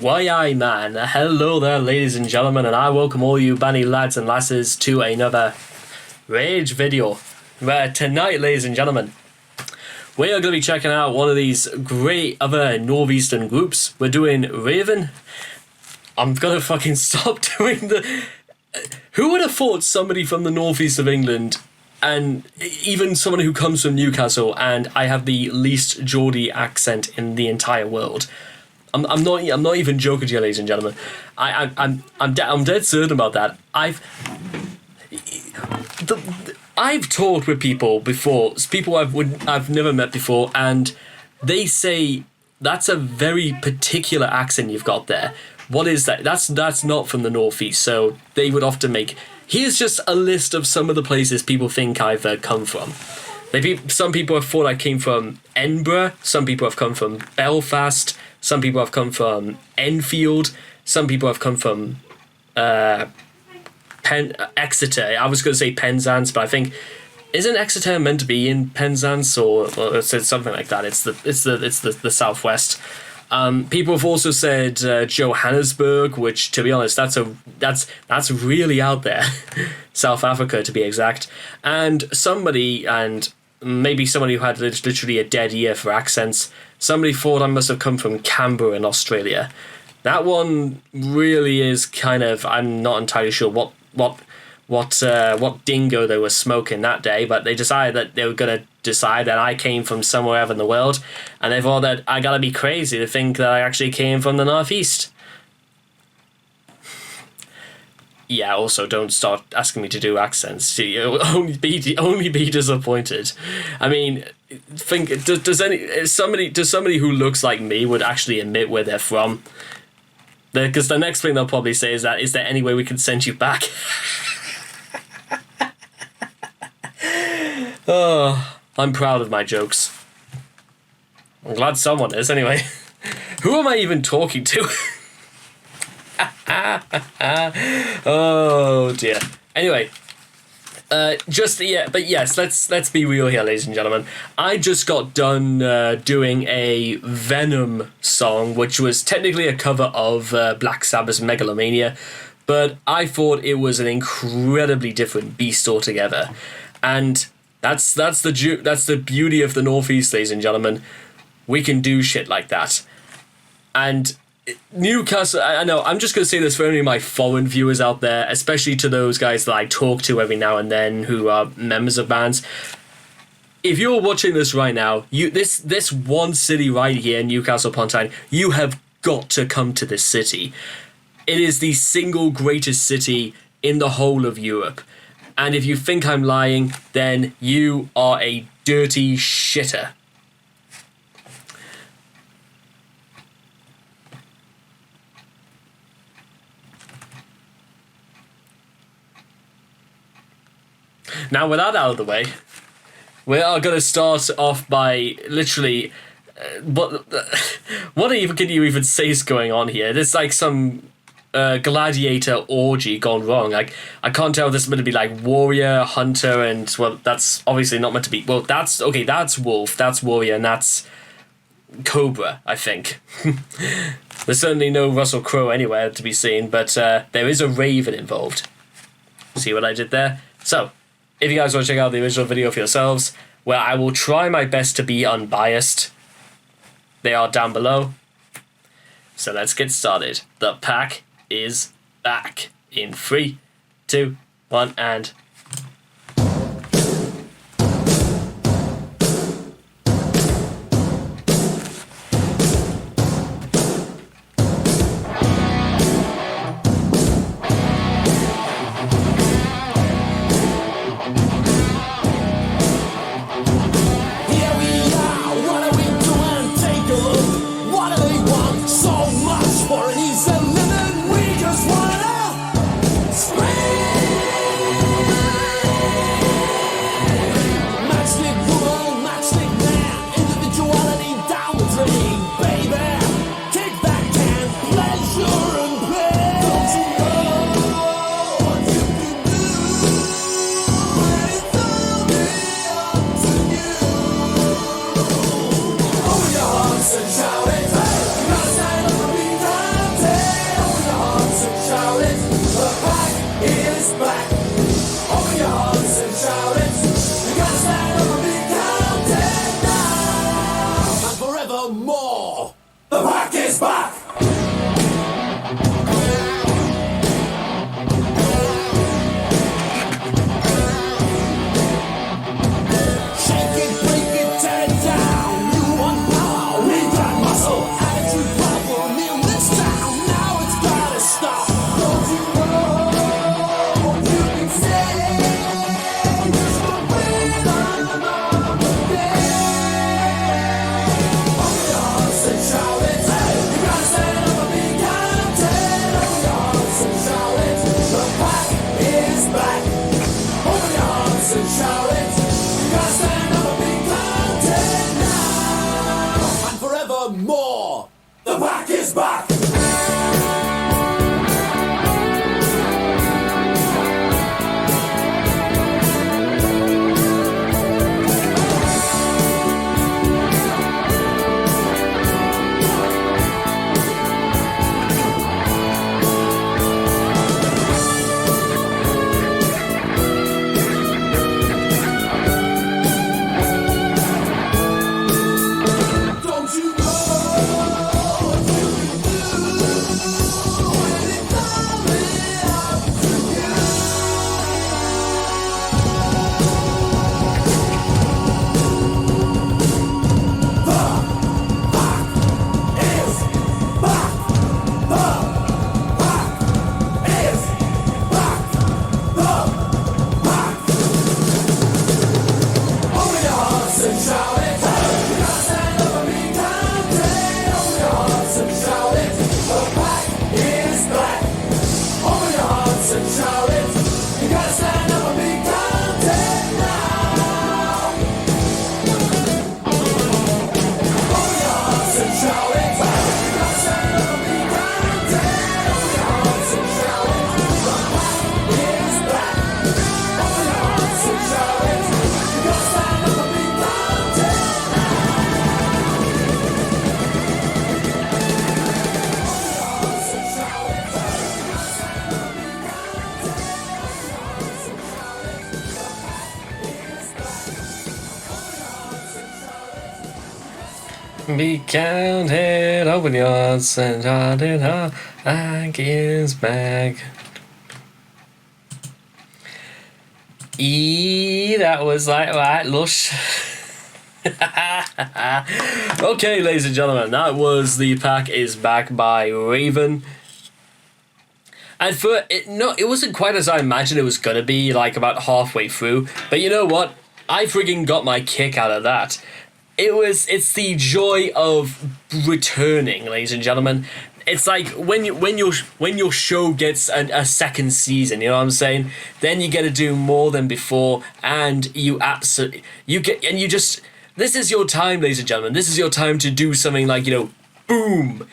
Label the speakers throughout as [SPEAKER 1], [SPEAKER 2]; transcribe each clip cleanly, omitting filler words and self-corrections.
[SPEAKER 1] Why I man, hello there ladies and gentlemen, and I welcome all you banny lads and lasses to another Rage video, where tonight, ladies and gentlemen, we are going to be checking out one of these great other northeastern groups. We're doing Raven. I'm gonna fucking stop doing the... Who would have thought somebody from the northeast of England, and even someone who comes from Newcastle, and I have the least Geordie accent in the entire world. I'm not even joking to you, ladies and gentlemen. I'm dead certain about that. I've talked with people before, people I've never met before, and they say that's a very particular accent you've got there. What is that? That's not from the northeast. So they would often make. Here's just a list of some of the places people think I've come from. Some people have thought I came from Edinburgh. Some people have come from Belfast. Some people have come from Enfield. Some people have come from Exeter. I was going to say Penzance, but I think isn't Exeter meant to be in Penzance or it's something like that? It's the southwest. People have also said Johannesburg, which, to be honest, that's really out there. South Africa, to be exact. And maybe somebody who had literally a dead ear for accents, somebody thought I must have come from Canberra in Australia. That one really is kind of, I'm not entirely sure what dingo they were smoking that day, but they decided that they were going to decide that I came from somewhere else in the world, and they thought that I gotta be crazy to think that I actually came from the northeast. Yeah, also don't start asking me to do accents. You'll only be disappointed. I mean, does somebody who looks like me would actually admit where they're from? Because the next thing they'll probably say is that, is there any way we can send you back? Oh, I'm proud of my jokes. I'm glad someone is, anyway. Who am I even talking to? Oh dear. Anyway, but yes, let's be real here, ladies and gentlemen. I just got done doing a Venom song, which was technically a cover of Black Sabbath's Megalomania, but I thought it was an incredibly different beast altogether, and that's the beauty of the Northeast, ladies and gentlemen. We can do shit like that. And Newcastle, I know, I'm just going to say this for only my foreign viewers out there, especially to those guys that I talk to every now and then who are members of bands. If you're watching this right now, this one city right here, Newcastle upon Tyne, you have got to come to this city. It is the single greatest city in the whole of Europe. And if you think I'm lying, then you are a dirty shitter. Now, with that out of the way, we are going to start off by literally... what even can you even say is going on here? There's like some... gladiator orgy gone wrong. Like, I can't tell if this is meant to be like warrior, hunter, and well, that's obviously not meant to be. Well, that's wolf, that's warrior, and that's cobra, I think. There's certainly no Russell Crowe anywhere to be seen, but there is a raven involved. See what I did there? So, if you guys want to check out the original video for yourselves, where I will try my best to be unbiased, they are down below. So let's get started. The pack is back in 3, 2, 1, and...
[SPEAKER 2] For an easy living, we just wanna scream. is back. Shake it, break it, tear it down. You want power, we got muscle. Attitude problem in this town. Now it's gotta stop. Don't you know you can say it's the rhythm of the day. Open your hearts and shout it. You gotta stand up and be counted. Open your hearts and shout it. The pack is back. Open your hearts and shout it. You gotta stand up and be counted now and forevermore. The pack is back. Don't you know what you can do when it's coming up to you? The pack is back. The pack is back. The pack. Open your hearts and shout it. You gotta stand up and be counted. Open your hearts and shout it. The pack is back. Open your hearts and shout it. You gotta stand up and be counted now. Open your hearts and shout it. You gotta stand up and be counted. Open your hearts and shout it. The pack is back. Open your hearts and shout it. You gotta stand up and be counted.
[SPEAKER 1] Be counted, open your hearts and shout it out. I is back. That was like that, lush. Okay, ladies and gentlemen, that was The Pack is Back by Raven. And for it, no, it wasn't quite as I imagined it was gonna be, like about halfway through. But you know what? I friggin' got my kick out of that. It's the joy of returning, ladies and gentlemen. It's like when your show gets a second season, you know what I'm saying? Then you get to do more than before, and this is your time, ladies and gentlemen. This is your time to do something like, boom,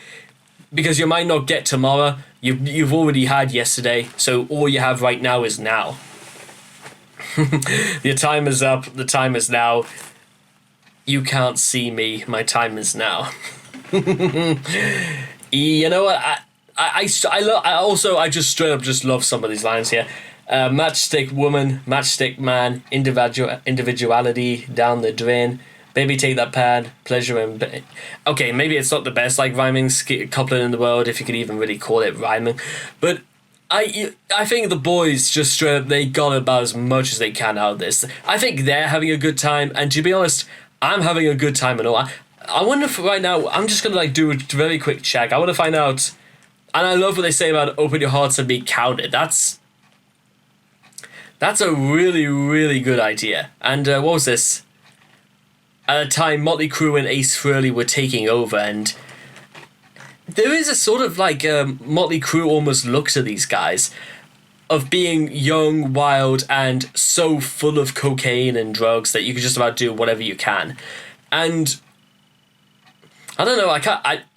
[SPEAKER 1] because you might not get tomorrow. You've already had yesterday, so all you have right now is now. Your time is up. The time is now. You can't see me. My time is now. You know what? I just straight up just love some of these lines here. Matchstick woman, matchstick man, individuality down the drain. Baby, take that pad, pleasure and... Okay, maybe it's not the best rhyming couplet in the world, if you could even really call it rhyming. But I think the boys just straight up, they got about as much as they can out of this. I think they're having a good time, and to be honest, I'm having a good time and all. I wonder if right now, I'm just going to do a very quick check. I want to find out, and I love what they say about open your hearts and be counted. That's a really, really good idea. And what was this? At a time, Motley Crue and Ace Frehley were taking over, and there is a sort of Motley Crue almost look to these guys of being young, wild, and so full of cocaine and drugs that you can just about do whatever you can. And I don't know.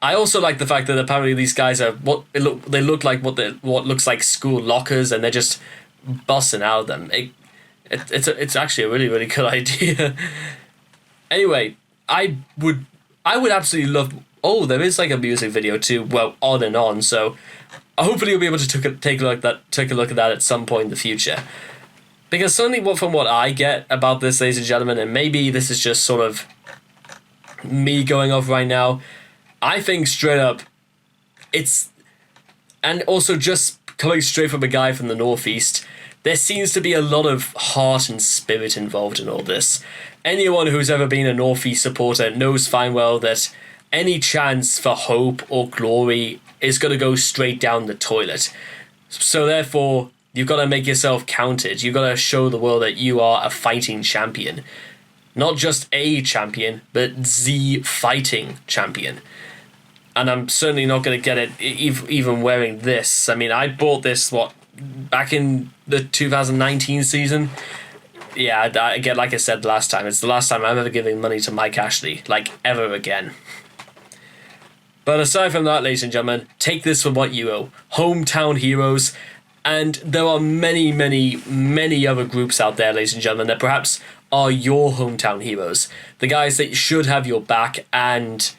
[SPEAKER 1] I also like the fact that apparently these guys are they look like what looks like school lockers, and they're just busting out of them. It's actually a really, really good idea. Anyway, I would absolutely love. Oh, there is a music video too. Well, on and on. So hopefully you'll be able to take a look at that at some point in the future. Because certainly from what I get about this, ladies and gentlemen, and maybe this is just sort of me going off right now, I think straight up it's, and also just coming straight from a guy from the Northeast, there seems to be a lot of heart and spirit involved in all this. Anyone who's ever been a Northeast supporter knows fine well that any chance for hope or glory is going to go straight down the toilet. So therefore, you've got to make yourself counted. You've got to show the world that you are a fighting champion. Not just a champion, but the fighting champion. And I'm certainly not going to get it even wearing this. I mean, I bought this, back in the 2019 season? Yeah, again, like I said last time, it's the last time I'm ever giving money to Mike Ashley, like, ever again. But aside from that, ladies and gentlemen, take this for what you owe. Hometown heroes. And there are many, many, many other groups out there, ladies and gentlemen, that perhaps are your hometown heroes. The guys that should have your back, and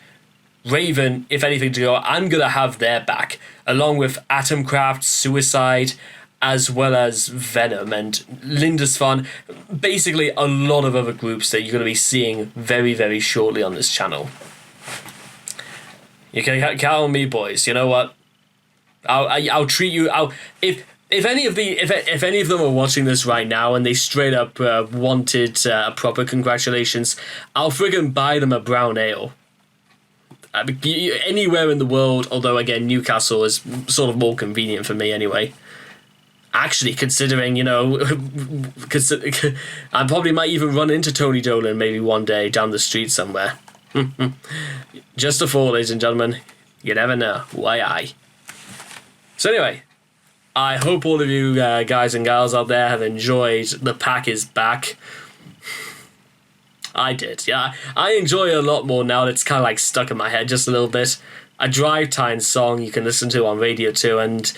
[SPEAKER 1] Raven, if anything to go, I'm going to have their back, along with Atomcraft, Suicide, as well as Venom and Lindisfarne. Basically, a lot of other groups that you're going to be seeing very, very shortly on this channel. You can count on me, boys. You know what? I'll treat you. If any of them are watching this right now and they straight up wanted a proper congratulations, I'll friggin' buy them a brown ale. Anywhere in the world, although again Newcastle is sort of more convenient for me anyway. Actually, considering, you know, I probably might even run into Tony Dolan maybe one day down the street somewhere. Just a thought, ladies and gentlemen. You never know. Why I? So anyway, I hope all of you guys and gals out there have enjoyed The Pack is Back. I did, yeah. I enjoy it a lot more now that it's kind of like stuck in my head just a little bit. A Drive Time song you can listen to on radio too, and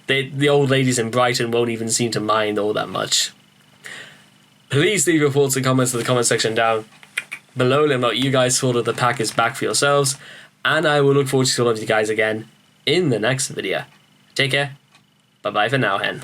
[SPEAKER 1] the old ladies in Brighton won't even seem to mind all that much. Please leave your thoughts and comments in the comment section down below. Let me know what you guys thought of The Pack is Back for yourselves, and I will look forward to seeing all of you guys again in the next video. Take care. Bye-bye for now, hen.